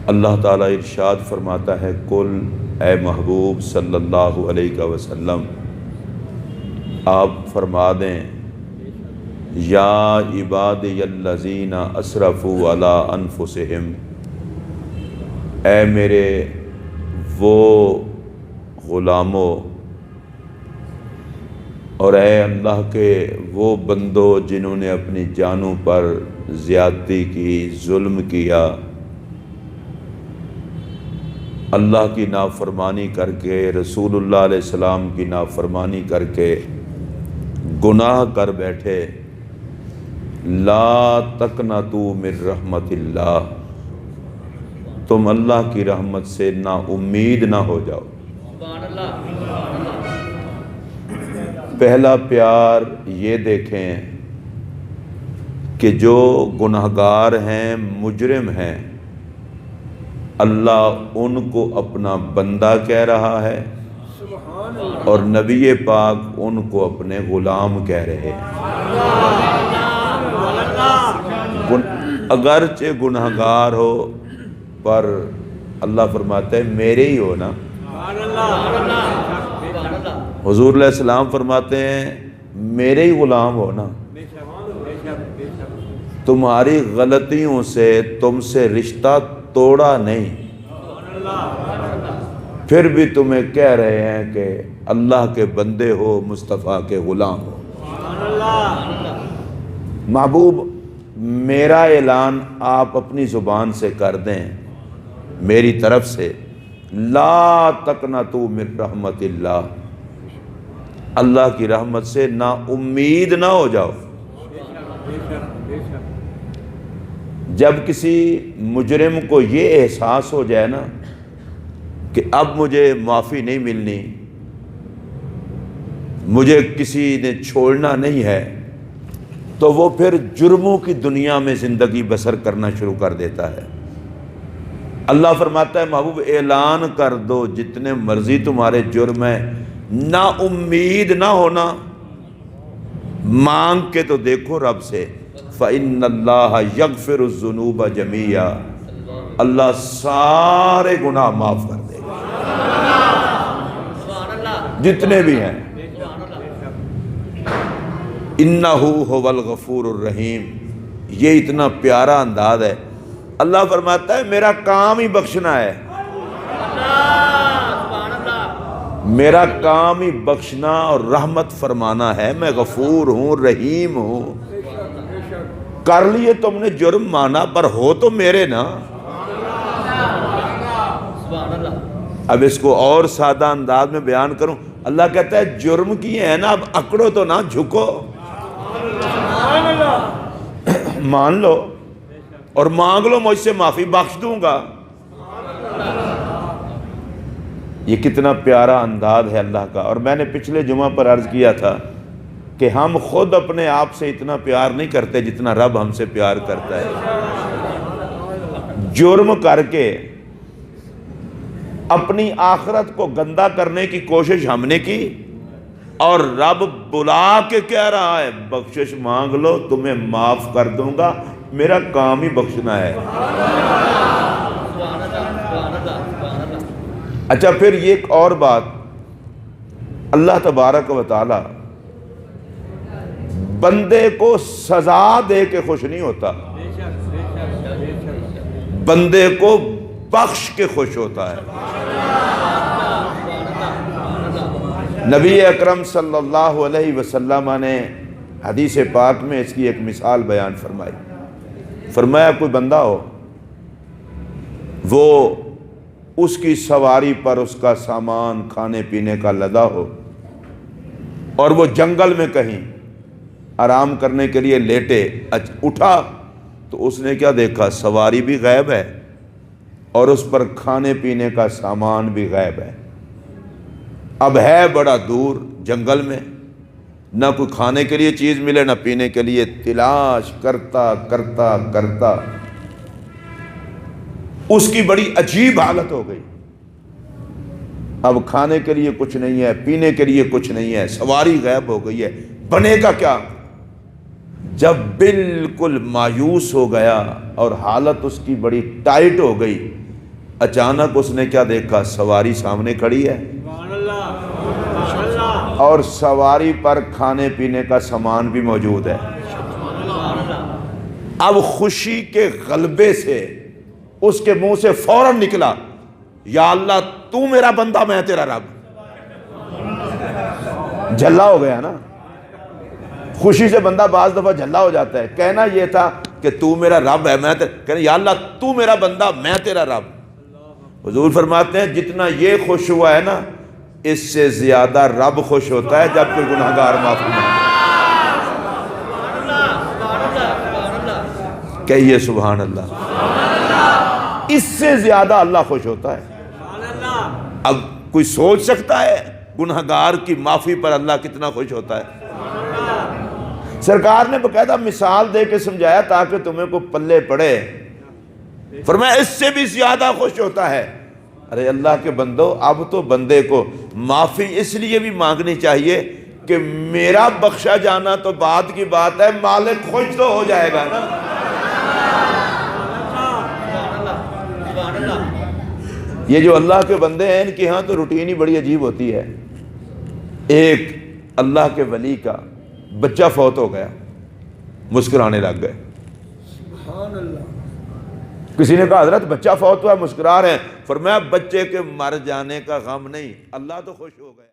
اللہ تعالیٰ ارشاد فرماتا ہے، قل اے محبوب صلی اللہ علیہ وسلم آپ فرما دیں، یا عبادی الذین اسرفوا علی انفسہم، اے میرے وہ غلاموں اور اے اللہ کے وہ بندوں جنہوں نے اپنی جانوں پر زیادتی کی، ظلم کیا، اللہ کی نافرمانی کر کے، رسول اللہ علیہ السلام کی نافرمانی کر کے گناہ کر بیٹھے، لا تقنطوا من رحمت اللہ، تم اللہ کی رحمت سے نا امید نہ ہو جاؤ۔ پہلا پیار یہ دیکھیں کہ جو گناہگار ہیں، مجرم ہیں، اللہ ان کو اپنا بندہ کہہ رہا ہے اور نبی پاک ان کو اپنے غلام کہہ رہے ہیں۔ اگرچہ گناہگار ہو پر اللہ فرماتا ہے میرے ہی ہو نا۔ حضور علیہ السلام فرماتے ہیں میرے ہی غلام ہو نا، تمہاری غلطیوں سے تم سے رشتہ توڑا نہیں، پھر بھی تمہیں کہہ رہے ہیں کہ اللہ کے بندے ہو، مصطفیٰ کے غلام ہو۔ محبوب میرا اعلان آپ اپنی زبان سے کر دیں میری طرف سے، لا تقنطوا من رحمت اللہ، اللہ کی رحمت سے نا امید نہ ہو جاؤ۔ جب کسی مجرم کو یہ احساس ہو جائے نا کہ اب مجھے معافی نہیں ملنی، مجھے کسی نے چھوڑنا نہیں ہے، تو وہ پھر جرموں کی دنیا میں زندگی بسر کرنا شروع کر دیتا ہے۔ اللہ فرماتا ہے محبوب اعلان کر دو جتنے مرضی تمہارے جرم ہیں، نا امید نہ ہونا، مانگ کے تو دیکھو رب سے، فَإِنَّ اللَّهَ يَغْفِرُ الذُّنُوبَ جَمِيعًا، اللہ سارے گناہ معاف کر دے گا جتنے بھی ہیں۔ إِنَّهُ هُوَ الْغَفُورُ الرَّحِيمُ، یہ اتنا پیارا انداز ہے۔ اللہ فرماتا ہے میرا کام ہی بخشنا ہے، میرا کام ہی بخشنا اور رحمت فرمانا ہے، میں غفور ہوں، رحیم ہوں۔ کر لیے تم نے جرم مانا، پر ہو تو میرے نا۔ اب اس کو اور سادہ انداز میں بیان کروں، اللہ کہتا ہے جرم کیے ہیں نا، اب اکڑو تو نہ، جھکو، مان لو اور مانگ لو مجھ سے معافی، بخش دوں گا۔ یہ کتنا پیارا انداز ہے اللہ کا۔ اور میں نے پچھلے جمعہ پر عرض کیا تھا کہ ہم خود اپنے آپ سے اتنا پیار نہیں کرتے جتنا رب ہم سے پیار کرتا ہے۔ جرم کر کے اپنی آخرت کو گندا کرنے کی کوشش ہم نے کی، اور رب بلا کے کہہ رہا ہے بخشش مانگ لو، تمہیں معاف کر دوں گا، میرا کام ہی بخشنا ہے۔ اچھا پھر یہ ایک اور بات، اللہ تبارک و تعالی بندے کو سزا دے کے خوش نہیں ہوتا، بندے کو بخش کے خوش ہوتا ہے۔ نبی اکرم صلی اللہ علیہ وسلم نے حدیث پاک میں اس کی ایک مثال بیان فرمائی۔ فرمایا کوئی بندہ ہو، وہ اس کی سواری پر اس کا سامان کھانے پینے کا لدا ہو، اور وہ جنگل میں کہیں آرام کرنے کے لیے لیٹے، اٹھا تو اس نے کیا دیکھا، سواری بھی غائب ہے اور اس پر کھانے پینے کا سامان بھی غائب ہے۔ اب ہے بڑا دور جنگل میں، نہ کوئی کھانے کے لیے چیز ملے نہ پینے کے لیے، تلاش کرتا کرتا کرتا اس کی بڑی عجیب حالت ہو گئی۔ اب کھانے کے لیے کچھ نہیں ہے، پینے کے لیے کچھ نہیں ہے، سواری غائب ہو گئی ہے، بنے گا کیا؟ جب بالکل مایوس ہو گیا اور حالت اس کی بڑی ٹائٹ ہو گئی، اچانک اس نے کیا دیکھا؟ سواری سامنے کھڑی ہے اور سواری پر کھانے پینے کا سامان بھی موجود ہے۔ اب خوشی کے غلبے سے اس کے منہ سے فوراً نکلا، یا اللہ تو میرا بندہ میں تیرا رب۔ جھلا ہو گیا نا، خوشی سے بندہ بعض دفعہ جھلا ہو جاتا ہے۔ کہنا یہ تھا کہ تو میرا رب ہے، میں کہنا یا اللہ تو میرا بندہ میں تیرا رب۔ حضور فرماتے ہیں جتنا یہ خوش ہوا ہے نا، اس سے زیادہ رب خوش ہوتا ہے جب کوئی گناہگار معافی مانگے۔ کہیے سبحان اللہ۔ اس سے زیادہ اللہ خوش ہوتا ہے۔ اب کوئی سوچ سکتا ہے گناہگار کی معافی پر اللہ کتنا خوش ہوتا ہے؟ سرکار نے باقاعدہ مثال دے کے سمجھایا تاکہ تمہیں کو پلے پڑے۔ فرمایا اس سے بھی زیادہ خوش ہوتا ہے۔ ارے اللہ کے بندو، اب تو بندے کو معافی اس لیے بھی مانگنی چاہیے کہ میرا بخشا جانا تو بعد کی بات ہے، مالک خوش تو ہو جائے گا نا۔ یہ جو اللہ کے بندے ہیں ان کی ہاں تو روٹین ہی بڑی عجیب ہوتی ہے۔ ایک اللہ کے ولی کا بچہ فوت ہو گیا، مسکرانے لگ گئے۔ کسی نے کہا حضرت بچہ فوت ہوا مسکرا رہے ہیں؟ فرمایا بچے کے مر جانے کا غم نہیں، اللہ تو خوش ہو گیا۔